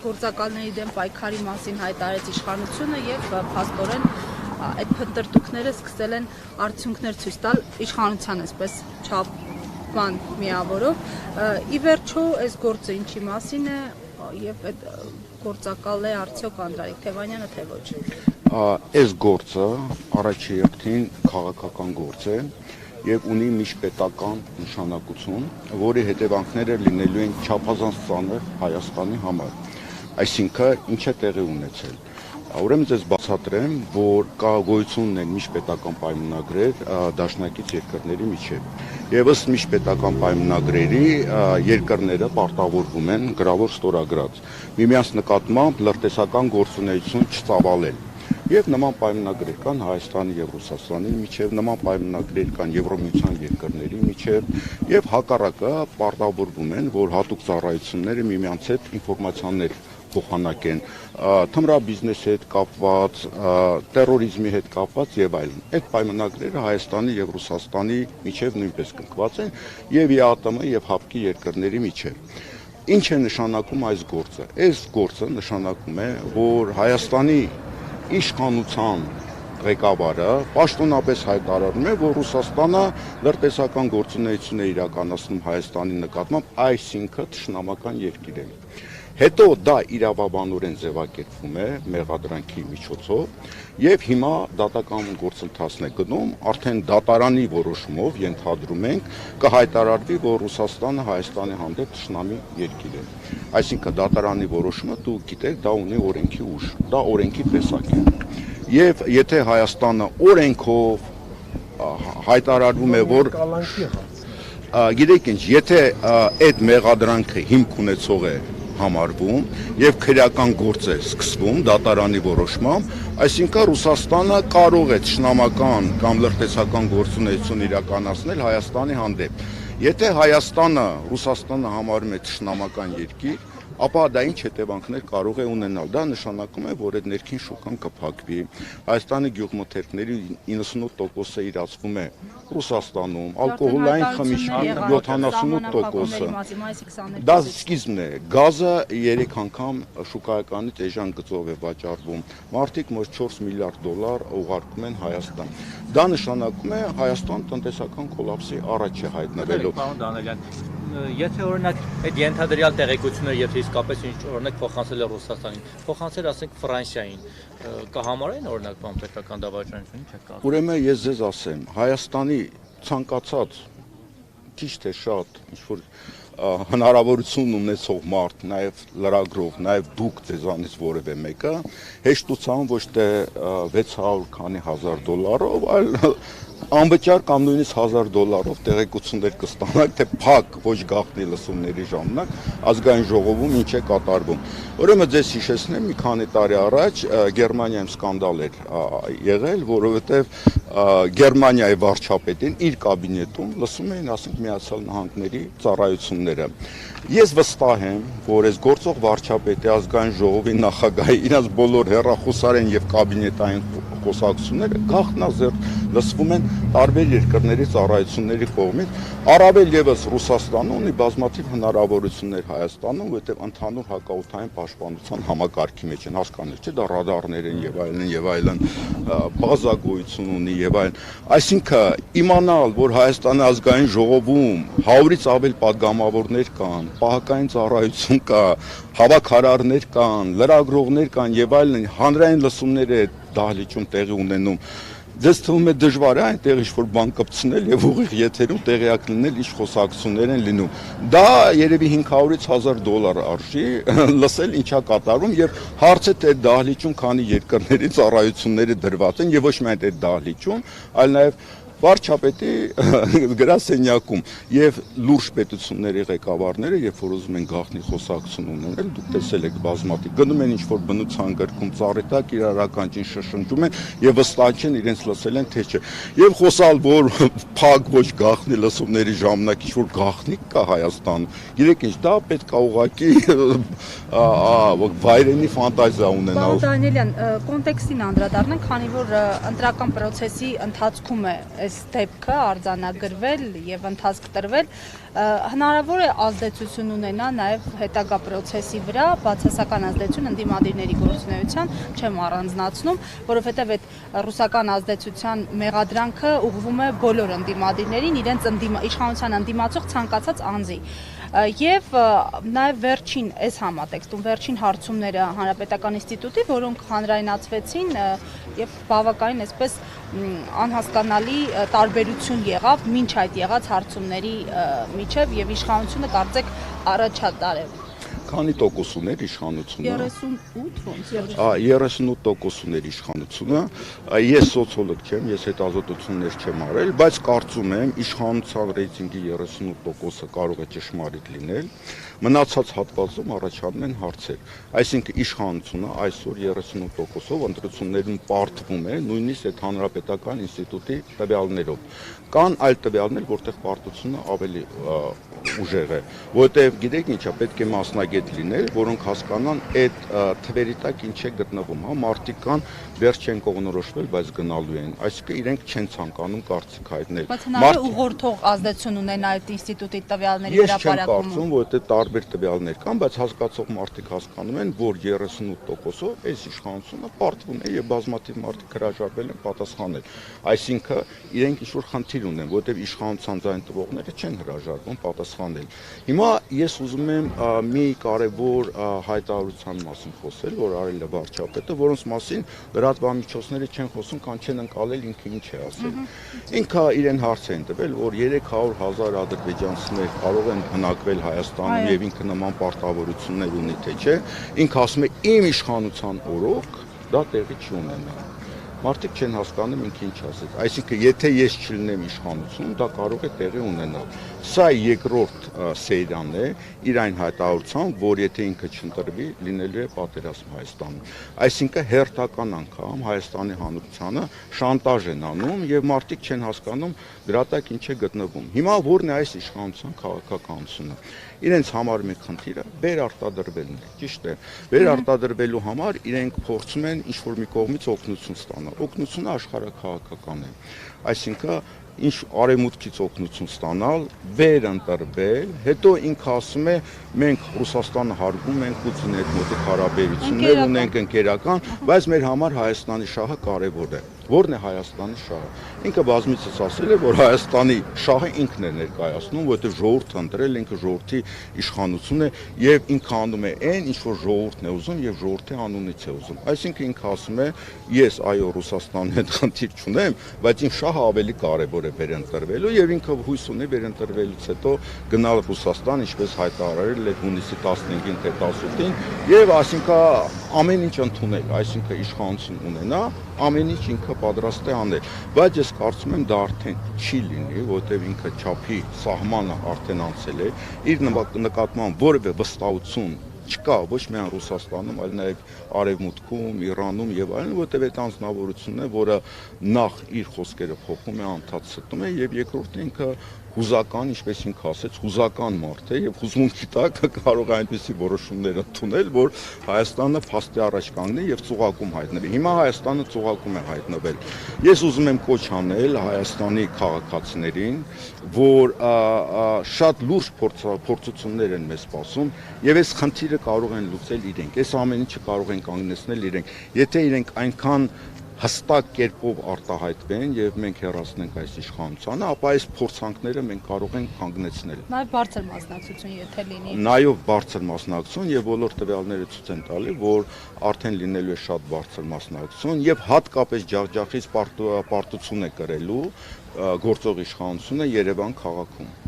գործակալների դեմ պայքարի մասին հայտարարեց իշխանությունը եւ փաստորեն այդ փնտրտուքները սկսել են արդյունքներ ցույց տալ իշխանության այսպես չափման միավորով։ Ի վերջո այս գործը ինչի մասին է եւ այդ գործակալ է արդյոք Անդրանիկ Թևանյանը թե ոչ։ Այս գործը առաջի հերթին քաղաքական գործ է եւ ունի միջպետական նշանակություն, որի հետևանքները լինելու են չափազանց ծանր Հայաստանի համար։ Այսինքն ինչ է տեղի ունեցել։ Ուրեմն ես բացատրեմ, որ կա գոյություն ունեն միջպետական պայմանագրեր դաշնակից երկրների միջև։ Եվ ըստ միջպետական պայմանագրերի երկրները պարտավորվում են գրավոր ստորագրած միմյանց նկատմամբ լրտեսական գործունեություն չծավալել։ Եվ նման պայմանագրեր կան Հայաստանի եւ Ռուսաստանի միջև, նման պայմանագրեր կան Եվրոմիության երկրների միջև եւ հակառակը պարտավորվում են, որ հատուկ ծառայությունները միմյանց հետ ինֆորմացիաներ փոխանակեն, թմրաբիզնեսի հետ կապված, տերորիզմի հետ կապված եւ այլն։ Այդ պայմանագրերը Հայաստանի եւ Ռուսաստանի միջև նույնպես կնքված են եւ ԵԱՏՄ եւ ՀԱՊԿ-ի երկրների միջև։ Ինչ է նշանակում այս գործը։ Այս գործը նշանակում է, որ Հայաստանի իշխանության ղեկավարը պաշտոնապես հայտարարում է, որ Ռուսաստանը լրտեսական գործունեություն է իրականացնում Հայաստանի նկատմամբ, այսինքն թշնամական երկիր է։ Հետո դա իրավաբանորեն ձևակերպվում է մեղադրանքի միջոցով եւ հիմա դատական գործընթացն է գնում, արդեն դատարանի որոշումով ենթադրում ենք կհայտարարվի, որ Ռուսաստանը Հայաստանի հանդեպ թշնամի երկիր է։ Այսինքն դատարանի որոշումը դու գիտեք, դա ունի օրենքի ուժ, դա օրենքի տեսակ է։ Եվ եթե Հայաստանը օրենքով հայտարարվում է, որ գիտեք ինչ, եթե այդ մեղադրանքը հիմք ունեցող է համարվում եւ քրեական գործ է սկսվում դատարանի որոշմամբ, այսինքն Ռուսաստանը կարող է թշնամական կամ լրտեսական գործունեություն իրականացնել Հայաստանի հանդեպ։ Եթե Ռուսաստանը համարում է թշնամական երկիր, ապա դա ինչ հետևանքներ կարող է ունենալ։ Դա նշանակում է, որ այդ ներքին շուկան կփակվի։ Հայաստանի գյուղմթերքների 98%-ը իրացվում է Ռուսաստանում, ալկոհոլային խմիչքի 78%-ը։ Դա սկիզբն է։ Գազը 3 անգամ շուկայականից էժան գծով է վաճառվում։ Մարդիկ մոտ 4 միլիարդ դոլար ուղարկում են Հայաստան։ Դա նշանակում է Հայաստան տնտեսական կոլապսի առաջ է հայտնվելու։ Եթե օրինակ այդ ենթադրյալ տեղեկությունը եթե իսկապես ինչ օրինակ փոխանցել է Ռուսաստանին, փոխանցել ասենք Ֆրանսիային, կհամարեն օրինակ պետական դավաճանություն, ինչ է կա։ Ուրեմն ես ձեզ ասեմ, Հայաստանի ցանկացած քիչ թե շատ ինչ որ հնարավորություն ունեցող մարդ, նաև լրագրող, նաև դուք ձեզանից որևէ մեկը հեշտությամբ ոչ թե 600 քանի հազար դոլարով, այլ անվճար կամ նույնիսկ $1000 տեղեկություններ կստանաք, թե փակ ոչ գաղտնի լսումների ժամանակ ազգային ժողովում ինչ է կատարվում։ Ուրեմն ձեզ հիշեցնեմ, մի քանի տարի առաջ Գերմանիայում սկանդալ էր եղել, որովհետև Գերմանիայի վարչապետին իր կաբինետում լսում էին, ասենք, Միացյալ Նահանգների ծառայությունները։ Ես վստահ եմ, որ այս գործող վարչապետի ազգային ժողովի նախագահի իրաց բոլոր հեռախոսարեն եւ կաբինետային խոսակցությունները գաղտնազերծ լսվում են տարբեր երկրների ծառայությունների կողմից, առավել եւս Ռուսաստանը ունի բազմաթիվ հնարավորություններ Հայաստանում, որտեղ ընդհանուր հակաօդային պաշտպանության համակարգի մեջ են, հասկանալի չէ, դա ռադարներ են եւ այլն, բազագույություն ունի եւ այլն։ Այսինքն իմանալ, որ Հայաստանի ազգային ժողովում 100-ից ավել падգամավորներ կան, պահակային ծառայություն կա, հավաքարարներ կան, լրագրողներ կան եւ այլն, հանրային լսումներ է դահլիճում տեղի ունենում։ Ձեզ թվում է դժվար է այնտեղ ինչ-որ բան կպցնել եւ ուղիղ եթերում տեղյակ լինել, ինչ խոսակցություններ են լինում։ Դա երևի $500-ից $1000 արժի լսել ինչա կատարվում եւ հարցը թե դահլիճում քանի երկրների ծառայությունները դրված են եւ ոչ միայն այդ դահլիճում, այլ նաեւ վարչապետի գրասենյակում եւ լուրջ պետությունների ղեկավարները, երբ որ ուզում են գաղտնի խոսակցություն ունենալ, դուք տեսել եք բազմաթիվ գնում են ինչ-որ բնության գրքում ծառի տակ իրար ականջին շշնջում են եւ վստահ չեն իրենց լսել են թե չէ։ Եվ խոսալ, որ փակ ոչ գաղտնի լսումների ժամանակ ինչ-որ գաղտնիք կա Հայաստանում, գիտեք ինչ, դա պետք է ուղղակի վայրենի ֆանտազիա ունենալ։ Պարոն Դանիելյան, կոնտեքստին անդրադառնանք, քանի որ ընտրական process-ի ընթացքում է այս դեպքը արձանագրվել եւ ընթացք տրվել, հնարավոր է ազդեցություն ունենա նաեւ հետագա process-ի վրա, բացասական ազդեցություն ընդդիմադիրների գործունեության չեմ առանձնացնում, որովհետեւ այդ ռուսական ազդեցության մեղադրանքը ուղղվում է բոլոր ընդդիմադիրներին, իրենց իշխանության ընդդիմացող ցանկացած անձի։ Եվ նաև վերջին այս համատեքստում վերջին հարցումները Հանրապետական ինստիտուտի, որոնք հանրայնացվեցին եւ բավականին այսպես անհասկանալի տարբերություն եղավ մինչ այդ եղած հարցումների միջև եւ իշխանությունը կարծեք առաջատարև։ Քանի տոկոս ուներ իշխանությունը։ 38 ոնց 38% ուներ իշխանությունը։ Ես սոցիոլոգ չեմ, ես հետազոտություններ չեմ արել, բայց կարծում եմ իշխանության ռեյտինգի 38%-ը կարող է ճշմարիտ լինել։ Մնացած հատվածում առաջանում են հարցեր։ Այսինքն իշխանությունը այսօր 38%-ով ընտրություններում պարտվում է, նույնիսկ այդ Հանրապետական ինստիտուտի տվյալներով։ Կան այլ տվյալներ, որտեղ պարտությունը ավելի ուժեղ է, որովհետև գիտեք ինչա, պետք է մասնագետ լինել, որոնք հասկանան այդ թվերի տակ ինչ է գտնվում, հա, մարդիկ կան վերջ չեն կողնորոշվել, բայց գնալու են, այսինքն իրենք չեն ցանկանում կարծիք հայտնել։ Բայց հնարավոր ուղղորդող ազդեցություն ունենա այդ ինստիտուտի տվյալների Ես չեմ հրապարակումը։ կարծում, որովհետև տարբեր տվյալներ կան, բայց հասկացող մարդիկ հասկանում են, որ 38%-ով այս իշխանությունը պարտվում է եւ բազմաթիվ մարդիկ հրաժարվել են պատասխանել։ Այսինքն իրենք ինչ-որ խնդիր ունեն, որովհետև իշխանության ձայն տվողները չեն հրաժարվում պատասխանել։ Հիմա ես ուզում եմ մի կարևոր հայտարարության մասին խոսել, որ արել է վարչապետը, որոնց մասին լրատվամիջոցները չեն խոսում, կան չեն ընկալել ինքը ինչ է ասել։ Ինքը իրեն հարց են տվել, որ 300,000 ադրբեջանցիներ կարող են բնակվել Հայաստանում եւ ինքը նման պարտավորություններ ունի, թե չէ։ Ինքը ասում է իմ իշխանության օրոք դա տեղի չի ունենա։ Մարդիկ չեն հասկանում ինքը ինչ ասեց։ Այսինքն, եթե ես չլինեմ իշխանությունում, դա կարող է տեղի ունենալ։ Սա երկրորդ սերիան է իր այն հայտարարությամբ, որ եթե ինքը չընտրվի, լինելու է պատերազմ Հայաստանում։ Այսինքն, հերթական անգամ Հայաստանի հանրությանը շանտաժ են անում եւ մարդիկ չեն հասկանում դրա տակ ինչ է գտնվում։ Հիմա ո՞րն է այս իշխանության քաղաքականությունը։ Իրենց համար մեկ խնդիրը վերարտադրվելն է, ճիշտ է։ Վերարտադրվելու համար իրենք փորձում են ինչ-որ մի կողմից օգնություն ստանալ։ Օգնությունը աշխարհաքաղաքական է։ Այսինքն ինչ արևմուտքից օգնություն ստանալ, վերընտրվել, հետո ինքը ասում է մենք Ռուսաստանը հարգում ենք, Պուտինի հետ մոտիկ հարաբերություններ ունենք ընկերական, բայց մեր համար Հայաստանի շահը կարևոր է։ Որն է Հայաստանի շահը։ Ինքը բազմիցս ասել է, որ Հայաստանի շահը ինքն է ներկայացնում, որովհետև ժողովուրդը ընտրել ինքը ժողովրդի իշխանություն է եւ ինքը անում է այն, ինչ որ ժողովուրդն է ուզում եւ ժողովրդի անունից է ուզում։ Այսինքն ինքը ասում է, ես այո Ռուսաստանի հետ խնդիր չունեմ, բայց իմ շահը ավելի կարևոր է վերընտրվելու եւ ինքը հույս ունի վերընտրվելուց հետո գնալ Ռուսաստան, ինչպես հայտարարել է հունիսի 15-ին թե 18-ին եւ այսինքն ամեն ինչ ընդունել, այսինքն իշխանություն ունենա, ամեն ինչ ինքը պատրաստ է անել, բայց ես կարծում եմ դա արդեն չի լինի, որովհետև ինքը չափի սահմանը արդեն անցել է, իր նկատմամբ որևէ վստահություն չկա ոչ միայն Ռուսաստանում, այլ նաև Արևմուտքում, Իրանում եւ այլն, որտեղ այդ անձնավորությունն է, որը նախ իր խոսքերը փոխում է, անդադ ստում է եւ երկրորդը ինքը հուզական, ինչպես ինքը ասեց, հուզական մարդ է եւ հուզմունքի տակ կարող է այնպիսի որոշումներ ընդունել, որ Հայաստանը փաստի առաջ կանգնի եւ ծուղակում հայտնվի։ Հիմա Հայաստանը ծուղակում է հայտնվել։ Ես ուզում եմ կոչ անել Հայաստանի քաղաքացիներին, որ շատ լուրջ փորձություններ են մեզ սպասում եւ այս խնդիրը կարող են լուծել իրենք։ Այս ամեն ինչը կարող են կանգնեցնել իրենք։ Եթե իրենք այնքան հստակ կերպով արտահայտվեն եւ մենք հեռացնենք այս իշխանությանը, ապա այս փորձանքները մենք կարող ենք կանգնեցնել։ Նաեւ բարձր մասնակցություն եթե լինի։ Նաեւ բարձր մասնակցություն եւ բոլոր տվյալները ցույց են տալի, որ արդեն լինելու է շատ բարձր մասնակցություն եւ հատկապես ջախջախից պարտություն է կրելու գործող իշխանությունը Երևան քաղաքում։